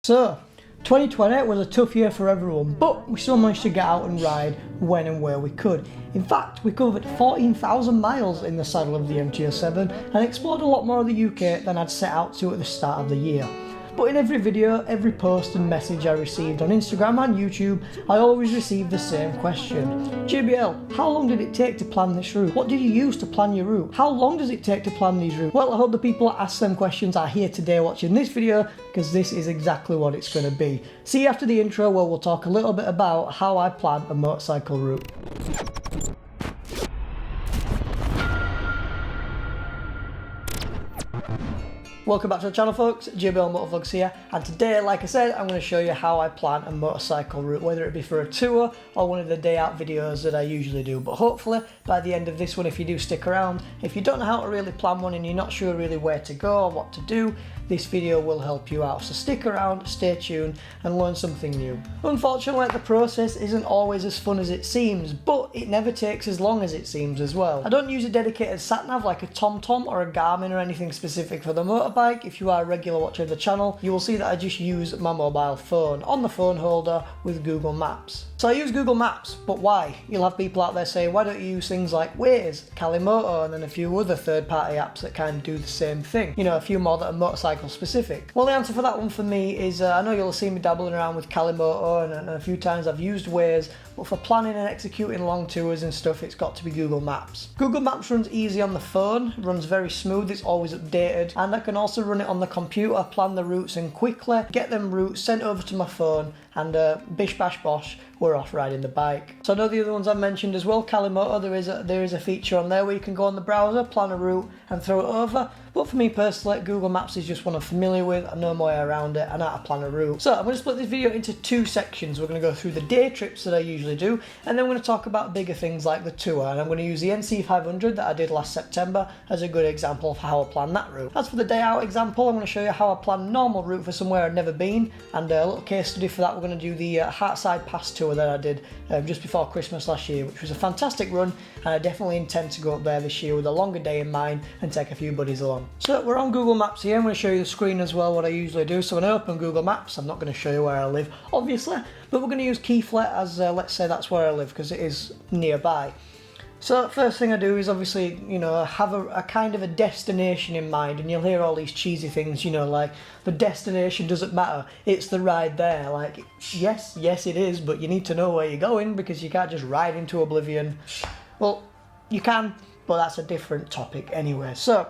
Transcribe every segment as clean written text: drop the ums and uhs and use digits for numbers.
So, 2020 was a tough year for everyone, but we still managed to get out and ride when and where we could. In fact, we covered 14,000 miles in the saddle of the MT07 and explored a lot more of the UK than I'd set out to at the start of the year. But in every video, every post and message I received on Instagram and YouTube, I always received the same question. JBL, how long did it take to plan this route? What did you use to plan your route? How long does it take to plan these routes? Well, I hope the people that ask them questions are here today watching this video, because this is exactly what it's going to be. See you after the intro, where we'll talk a little bit about how I plan a motorcycle route. Welcome back to the channel, folks. JBL Motovlogs here, and today, like I said, I'm going to show you how I plan a motorcycle route, whether it be for a tour or one of the day out videos that I usually do. But hopefully by the end of this one, if you do stick around, if you don't know how to really plan one and you're not sure really where to go or what to do, this video will help you out. So stick around, stay tuned and learn something new. Unfortunately, the process isn't always as fun as it seems, but it never takes as long as it seems as well. I don't use a dedicated sat-nav like a TomTom or a Garmin or anything specific for the motorbike. If you are a regular watcher of the channel, you will see that I just use my mobile phone on the phone holder with Google Maps. So I use Google Maps, but why? You'll have people out there saying, why don't you use things like Waze, GRMoto, and then a few other third-party apps that kind of do the same thing. You know, a few more that are motorcycle specific. Well, the answer for that one for me is, I know you'll see me dabbling around with GRMoto, and a few times I've used Waze, but for planning and executing long tours and stuff, it's got to be Google Maps. Google Maps runs easy on the phone, runs very smooth, it's always updated, and I can also run it on the computer, plan the routes and quickly get them routes sent over to my phone, and bish bash bosh, we're off riding the bike. So I know the other ones I've mentioned as well, GRMoto, there is a feature on there where you can go on the browser, plan a route and throw it over. But for me personally, Google Maps is just one I'm familiar with, I know my way around it, and how to plan a route. So I'm going to split this video into two sections. We're going to go through the day trips that I usually do, and then we're going to talk about bigger things like the tour, and I'm going to use the NC500 that I did last September as a good example of how I plan that route. As for the day out example, I'm going to show you how I plan a normal route for somewhere I've never been, and a little case study for that. We're going to do the Hartside Pass tour that I did just before Christmas last year, which was a fantastic run, and I definitely intend to go up there this year with a longer day in mind and take a few buddies along. So we're on Google Maps here. I'm going to show you the screen as well, what I usually do. So when I open Google Maps, I'm not going to show you where I live, obviously, but we're going to use Keighley as, let's say that's where I live, because it is nearby. So first thing I do is obviously, you know, have a kind of a destination in mind, and you'll hear all these cheesy things, you know, like the destination doesn't matter, it's the ride there. Like, yes it is, but you need to know where you're going, because you can't just ride into oblivion. Well, you can, but that's a different topic anyway. So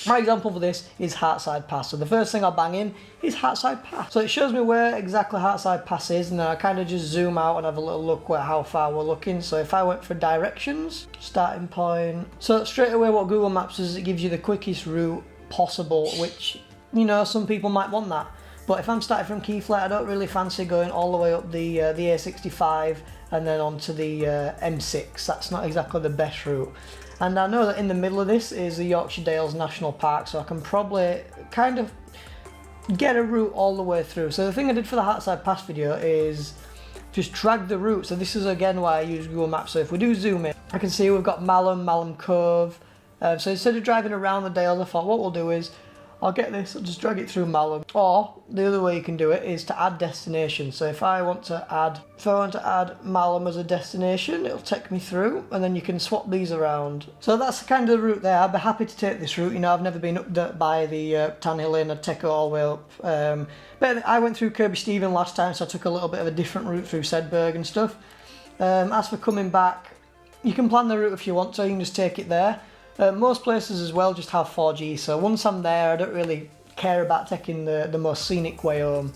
my example for this is Hartside Pass. So the first thing I'll bang in is Hartside Pass. So it shows me where exactly Hartside Pass is, and then I kind of just zoom out and have a little look at how far we're looking. So if I went for directions, starting point. So straight away what Google Maps does is it gives you the quickest route possible, which, you know, some people might want that. But if I'm starting from Keighley, I don't really fancy going all the way up the A65 and then onto the M6. That's not exactly the best route. And I know that in the middle of this is the Yorkshire Dales National Park, so I can probably kind of get a route all the way through. So the thing I did for the Hartside Pass video is just drag the route. So this is again why I use Google Maps. So if we do zoom in, I can see we've got Malham Cove. So instead of driving around the Dales, I thought what we'll do is I'll get this, I'll just drag it through Malham. Or the other way you can do it is to add destinations. So if I want to add Malham as a destination, it'll take me through, and then you can swap these around. So that's the kind of route there. I'd be happy to take this route. You know, I've never been up by the Tan Hill Inn. I'd take it all the way up. But I went through Kirby Stephen last time, so I took a little bit of a different route through Sedberg and stuff. As for coming back, you can plan the route if you want to. You can just take it there. Most places as well just have 4G, so once I'm there I don't really care about taking the most scenic way home.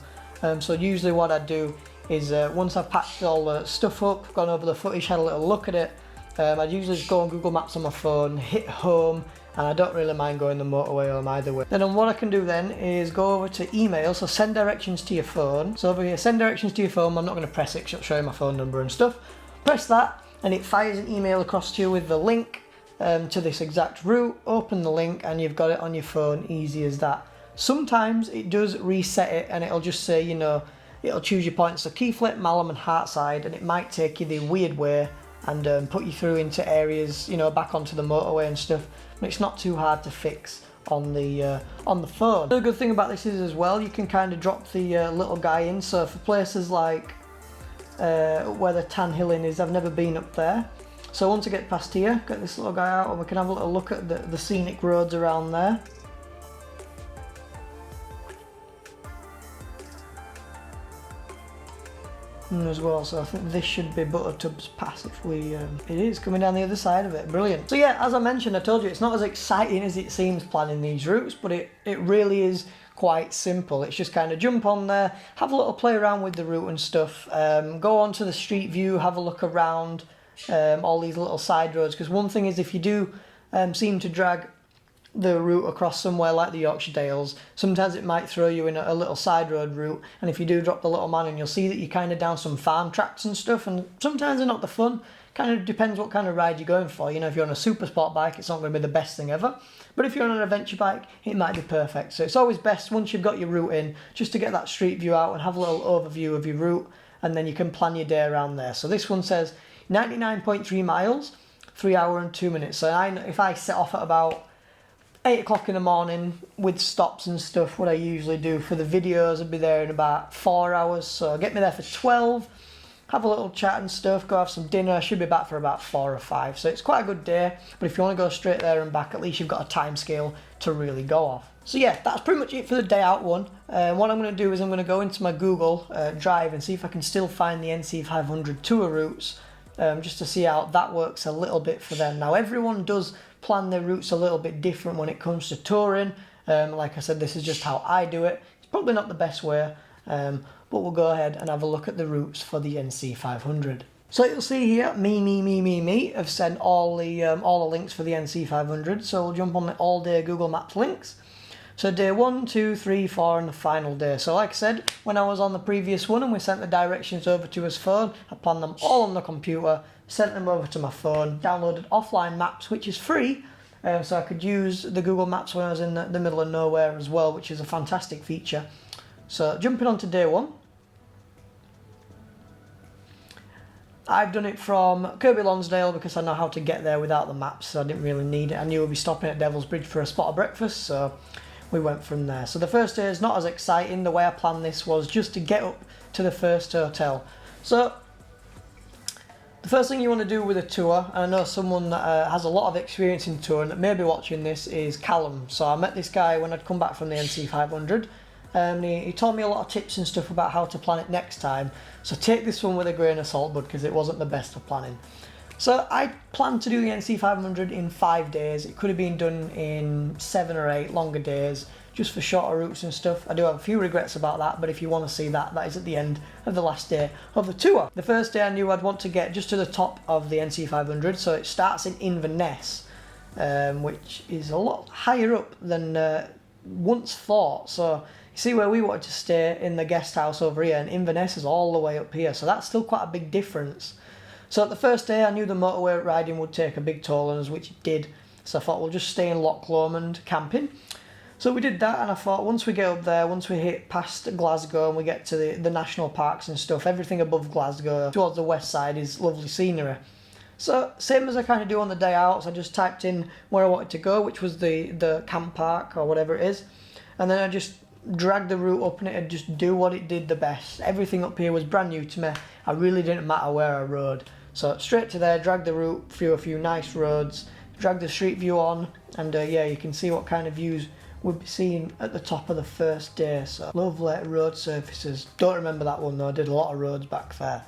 So usually what I do is once I've packed all the stuff up, gone over the footage, had a little look at it, I'd usually just go on Google Maps on my phone, hit home, and I don't really mind going the motorway home either way. Then what I can do then is go over to email, so send directions to your phone. So over here, send directions to your phone. I'm not going to press it because it'll show you my phone number and stuff. Press that and it fires an email across to you with the link to this exact route. Open the link and you've got it on your phone, easy as that. Sometimes it does reset it and it'll just say, you know, it'll choose your points, so Keighley, Malham and Hartside, and it might take you the weird way and put you through into areas, you know, back onto the motorway and stuff, but it's not too hard to fix on the phone. The good thing about this is as well, you can kind of drop the little guy in. So for places like where the Tan Hill Inn is, I've never been up there. So once I get past here, get this little guy out and we can have a little look at the scenic roads around there. As well, so I think this should be Buttertub's Pass if we, it is coming down the other side of it, brilliant. So yeah, as I mentioned, I told you it's not as exciting as it seems planning these routes, but it really is quite simple. It's just kind of jump on there, have a little play around with the route and stuff, go onto the street view, have a look around all these little side roads, because one thing is if you do seem to drag the route across somewhere like the Yorkshire Dales, sometimes it might throw you in a little side road route, and if you do drop the little man in, you'll see that you're kind of down some farm tracks and stuff, and sometimes they're not the fun. Kind of depends what kind of ride you're going for. You know, if you're on a super sport bike, it's not going to be the best thing ever, but if you're on an adventure bike, it might be perfect. So it's always best once you've got your route in, just to get that street view out and have a little overview of your route, and then you can plan your day around there. So this one says 99.3 miles, 3 hours and 2 minutes. So if I set off at about 8 o'clock in the morning with stops and stuff, what I usually do for the videos, I'd be there in about 4 hours, so get me there for 12, have a little chat and stuff, go have some dinner. I should be back for about 4 or 5, so it's quite a good day. But if you want to go straight there and back, at least you've got a time scale to really go off. So yeah, that's pretty much it for the day out one. What I'm going to do is I'm going to go into my Google Drive and see if I can still find the NC500 tour routes, just to see how that works a little bit for them. Now everyone does plan their routes a little bit different when it comes to touring. Like I said, this is just how I do it. It's probably not the best way, but we'll go ahead and have a look at the routes for the NC500. So you'll see here, me have sent all the links for the NC500. So we'll jump on the all-day Google Maps links. So day 1, 2, 3, 4 and the final day. So like I said, when I was on the previous one and we sent the directions over to his phone, I planned them all on the computer, sent them over to my phone, downloaded offline maps, which is free, so I could use the Google Maps when I was in the middle of nowhere as well, which is a fantastic feature. So jumping on to day 1. I've done it from Kirkby Lonsdale because I know how to get there without the maps, so I didn't really need it. I knew we'd be stopping at Devil's Bridge for a spot of breakfast, so we went from there. So the first day is not as exciting. The way I planned this was just to get up to the first hotel. So the first thing you want to do with a tour, and I know someone that has a lot of experience in touring that may be watching this, is Callum. So I met this guy when I'd come back from the NC500, and he told me a lot of tips and stuff about how to plan it next time. So take this one with a grain of salt, bud, because it wasn't the best for planning. So I planned to do the NC500 in 5 days. It could have been done in 7 or 8 longer days, just for shorter routes and stuff. I do have a few regrets about that, but if you want to see that, that is at the end of the last day of the tour. The first day I knew I'd want to get just to the top of the NC500, so it starts in Inverness, which is a lot higher up than once thought. So you see where we wanted to stay in the guest house over here, and Inverness is all the way up here, so that's still quite a big difference. So the first day I knew the motorway riding would take a big toll on us, which it did. So I thought we'll just stay in Loch Lomond camping. So we did that, and I thought once we get up there, once we hit past Glasgow and we get to the national parks and stuff, everything above Glasgow towards the west side is lovely scenery. So same as I kind of do on the day out, so I just typed in where I wanted to go, which was the camp park or whatever it is, and then I just dragged the route up and it'd just do what it did the best. Everything up here was brand new to me. I really didn't matter where I rode. So straight to there, dragged the route through a few nice roads, dragged the street view on, and yeah, you can see what kind of views we'd be seeing at the top of the first day. So lovely road surfaces. Don't remember that one though, I did a lot of roads back there.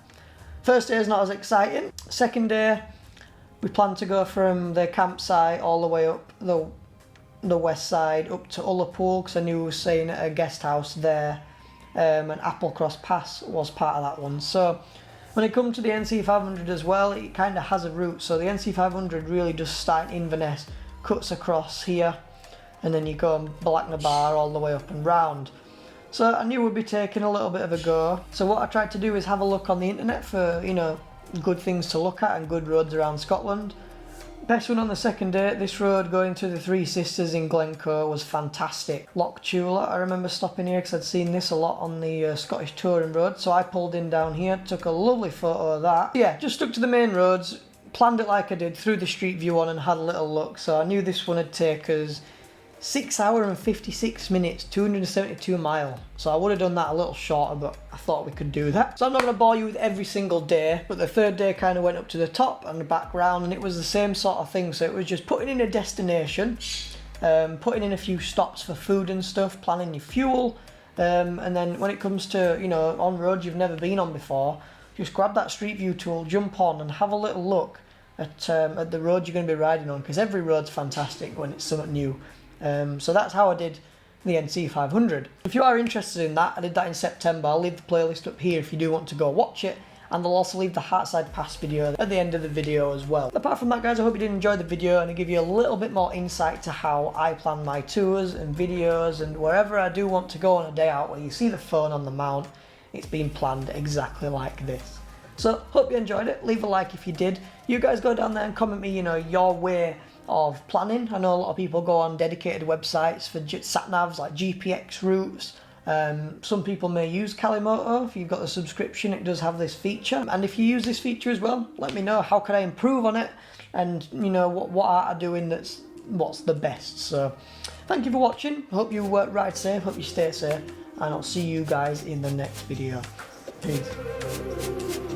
First day is not as exciting. Second day, we planned to go from the campsite all the way up the west side up to Ullapool, because I knew we were staying at a guest house there, and Applecross Pass was part of that one. So when it comes to the NC500 as well, it kind of has a route. So the NC500 really does start in Inverness, cuts across here, and then you go Blacknabar all the way up and round. So I knew we'd be taking a little bit of a go. So what I tried to do is have a look on the internet for, you know, good things to look at and good roads around Scotland. Best one on the second day, this road going to the Three Sisters in Glencoe was fantastic. Loch Tula, I remember stopping here because I'd seen this a lot on the Scottish Touring Road, so I pulled in down here, took a lovely photo of that. Yeah, just stuck to the main roads, planned it like I did, threw the street view on and had a little look, so I knew this one would take us 6 hours and 56 minutes, 272 miles. So I would have done that a little shorter, but I thought we could do that. So I'm not going to bore you with every single day, but the third day kind of went up to the top and the back round, and it was the same sort of thing. So it was just putting in a destination, putting in a few stops for food and stuff, planning your fuel, and then when it comes to, you know, on roads you've never been on before, just grab that Street View tool, jump on and have a little look at the road you're going to be riding on, because every road's fantastic when it's something new. So that's how I did the NC500. If you are interested in that, I did that in September. I'll leave the playlist up here if you do want to go watch it, and I'll also leave the Heartside Pass video at the end of the video as well. Apart from that, guys, I hope you did enjoy the video and I give you a little bit more insight to how I plan my tours and videos, and wherever I do want to go on a day out where you see the phone on the mount, it's been planned exactly like this. So hope you enjoyed it. Leave a like if you did. You guys go down there and comment me, you know, your way of planning. I know a lot of people go on dedicated websites for sat-navs like GPX routes. Some people may use GRMoto. If you've got the subscription, it does have this feature. And if you use this feature as well, let me know how can I improve on it, and you know what art are doing what's the best. So thank you for watching. Hope you ride safe, hope you stay safe, and I'll see you guys in the next video. Peace.